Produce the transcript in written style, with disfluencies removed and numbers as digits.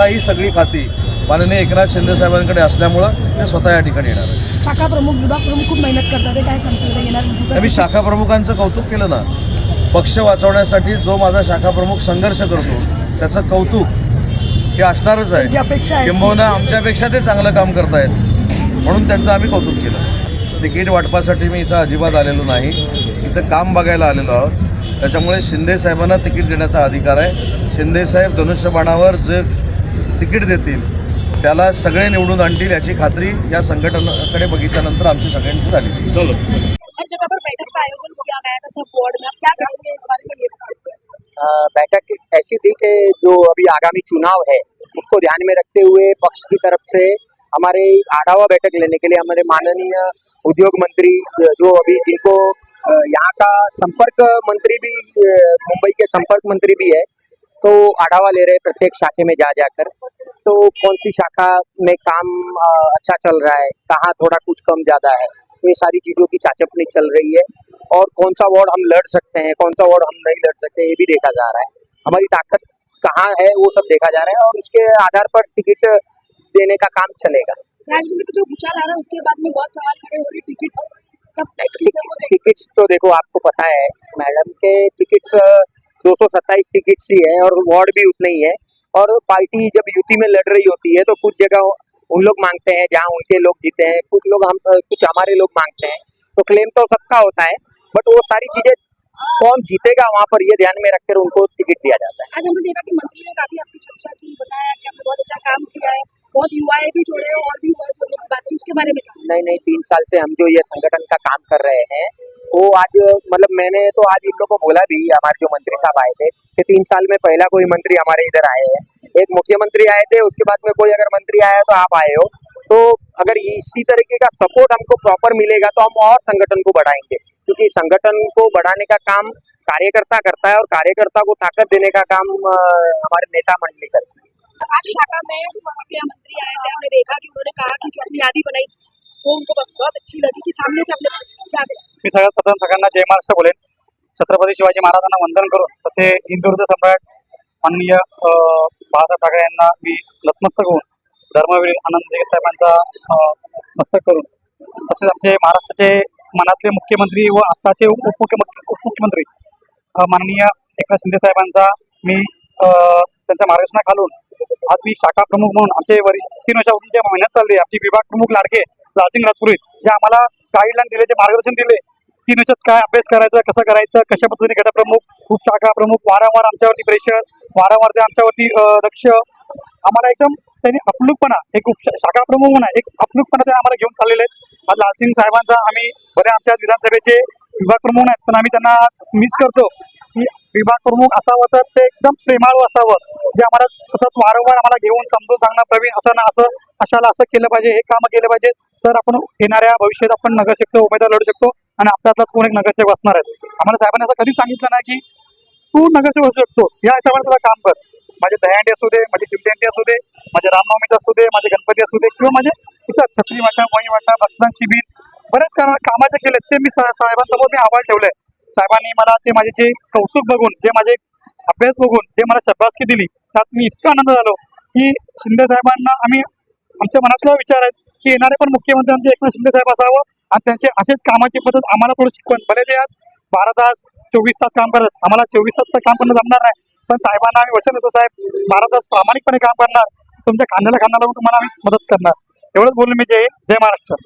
आता ही सगळी खाती माननीय एकनाथ शिंदे साहेबांकडे असल्यामुळं ते स्वतः या ठिकाणी येणार आहे. शाखा प्रमुख विभाग प्रमुख खूप मेहनत करतात, ते काय सांगतात येणार? मी शाखा प्रमुखांचं कौतुक केलं ना. पक्ष वाचवण्यासाठी जो माझा शाखा प्रमुख संघर्ष करतो त्याचं कौतुक हे असणारच जी अपेक्षा आहे. आहे किंबहुना आमच्यापेक्षा ते चांगलं काम करतायत म्हणून त्यांचं आम्ही कौतुक केलं. तिकीट वाटपासाठी मी इथं अजिबात आलेलो नाही, इथं काम बघायला आलेलो आहोत. त्याच्यामुळे शिंदे साहेबांना तिकीट देण्याचा अधिकार आहे. शिंदे साहेब धनुष्यबाणावर जे तिकीट देतील त्याला सगळे निवडून आणतील याची खात्री या संघटनेकडे बघितल्यानंतर आमची सगळ्यांची झाली. हर जगह पर बैठक का आयोजन किया गया था सब वार्ड में, क्या कहेंगे इस बारे में? ये बैठक ऐसी थी कि जो अभी आगामी चुनाव है उसको ध्यान में रखते हुए पक्ष की तरफ से हमारे आढावा बैठक लेने के लिए हमारे माननीय उद्योग मंत्री जो अभी जिनको यहाँ का संपर्क मंत्री भी मुंबई के संपर्क मंत्री भी है, तो आढावा ले रहे प्रत्येक शाखे में जा जाकर, तो कौन सी शाखा में काम अच्छा चल रहा है, कहाँ थोड़ा कुछ कम ज़्यादा है, तो ये सारी चीज़ों की चाचपनी चल रही है. और कौन सा वार्ड हम लड़ सकते हैं, कौन सा वार्ड हम नहीं लड़ सकते, ये भी देखा जा रहा है. हमारी ताकत कहाँ है वो सब देखा जा रहा है और उसके आधार पर टिकट देने का काम चलेगा. राजनीति में जो भूचाल आ रहा है उसके बाद में बहुत सवाल खड़े हो रहे हैं टिकट्स तो देखो आपको पता है मैडम के टिकट्स 227 टिकट्स ही है और वार्ड भी उतने ही है. और पार्टी जब यूटी में लड़ रही होती है तो कुछ जगह उन लोग मांगते हैं जहाँ उनके लोग जीते हैं, कुछ लोग हम कुछ हमारे लोग मांगते हैं, तो क्लेम तो सबका होता है, बट वो सारी चीजें कौन जीतेगा वहाँ पर ये ध्यान में रखकर उनको टिकट दिया जाता है. आज हमने देखा कि मंत्री ने काफी आपकी चर्चा की, बताया कि आपने बहुत अच्छा काम किया है, बहुत युवाएं भी जुड़े हैं और भी युवा जुड़ने की बात की, उसके बारे में नहीं 3 साल से हम जो ये संगठन का काम कर रहे हैं वो आज मतलब मैंने तो आज इन लोगों को बोला भी, हमारे जो मंत्री साहब आए थे कि 3 साल में पहला कोई मंत्री हमारे इधर आए हैं. एक मुख्यमंत्री आए थे, उसके बाद में कोई अगर मंत्री आया तो आप आए हो, तो अगर इसी तरीके का सपोर्ट हमको प्रॉपर मिलेगा तो हम और संगठन को बढ़ाएंगे, क्योंकि संगठन को बढ़ाने का काम कार्यकर्ता करता है और कार्यकर्ता को ताकत देने का काम हमारे नेता मंडली करती है. आज शाखा में मंत्री आए थे, हमने देखा कि उन्होंने कहा कि जो अपनी यादी बनाई वो उनको बहुत अच्छी लगी कि सामने से अपने क्या दें. मी सगळ्यात प्रथम सगळ्यांना जय महाराष्ट्र बोलेन. छत्रपती शिवाजी महाराजांना वंदन करून तसे हिंदुत्व सम्राट माननीय बाळासाहेब ठाकरे यांना मी नतमस्तक होऊन धर्मवीर आनंद दिघे साहेबांचा मस्तक करून तसेच आमचे महाराष्ट्राचे मनातले मुख्यमंत्री व आत्ताचे उपमुख्यमंत्री माननीय एकनाथ शिंदे साहेबांचा मी त्यांच्या मार्गदर्शनाखालून आज मी शाखा प्रमुख म्हणून आमचे 3 वर्षापासून जे मेहनत चालली, आमचे विभाग प्रमुख लाडके लालसिंग राजपुरोहित जे आम्हाला गाईडलाईन दिले, जे मार्गदर्शन दिले 3 वर्षात काय अभ्यास करायचा, कसं करायचं, कशा पद्धतीने गटप्रमुख उपशाखा प्रमुख वारंवार आमच्यावरती प्रेशर, वारंवार ते आमच्यावरती लक्ष, आम्हाला एकदम त्यांनी अपलूकपणा एक शाखा प्रमुख म्हणून एक अपलूकपणा त्यांनी आम्हाला घेऊन चाललेले आहेत. आज लालसिंग साहेबांचा आम्ही बरे आमच्या विधानसभेचे विभाग प्रमुख आहेत, पण आम्ही त्यांना मिस करतो की विभाग प्रमुख असावं तर ते एकदम प्रेमाळू असावं, जे आम्हाला सतत वारंवार आम्हाला घेऊन समजून सांगणार प्रवीण असं ना असं अशाला असं केलं पाहिजे, हे कामं केलं पाहिजे, तर आपण येणाऱ्या भविष्यात आपण नगरसेवक उमेदवार लढू शकतो आणि आपल्यातलाच कोण एक नगरसेवक असणार आहेत. आम्हाला साहेबांनी असं कधीच सांगितलं नाही की तू नगरसेवक असू शकतो, या हिशोबाने तुला काम कर. माझे दहीहंडी असू दे, माझी शिवजयंती असू दे, माझे रामनवमीचा असू दे, माझे गणपती असू दे, किंवा माझे इतर छत्री वाटप, वही वाटप, रक्तदान शिबिर, बरेच कामाचे केले ते मी साहेबांसमोर मी आव्हान ठेवलंय. साहेबांनी मला ते माझे जे कौतुक बघून, जे माझे अभ्यास बघून, जे मला शाबासकी दिली, त्यात मी इतका आनंद झालो की शिंदे साहेबांना आम्ही आमच्या मनातला विचार आहे की येणारे पण मुख्यमंत्री आमचे एकनाथ शिंदे साहेब असावं आणि त्यांचे असेच कामाची पद्धत आम्हाला थोडं शिकवण. भले ते आज 12 तास 24 तास काम करतात, आम्हाला 24 तास काम करणं जमणार नाही, पण साहेबांना आम्ही वचन देतो, साहेब 12 तास प्रामाणिकपणे काम करणार, तुमच्या खांद्याला खांदा लावून तुम्हाला आम्ही मदत करणार. एवढंच बोलून मी जय महाराष्ट्र.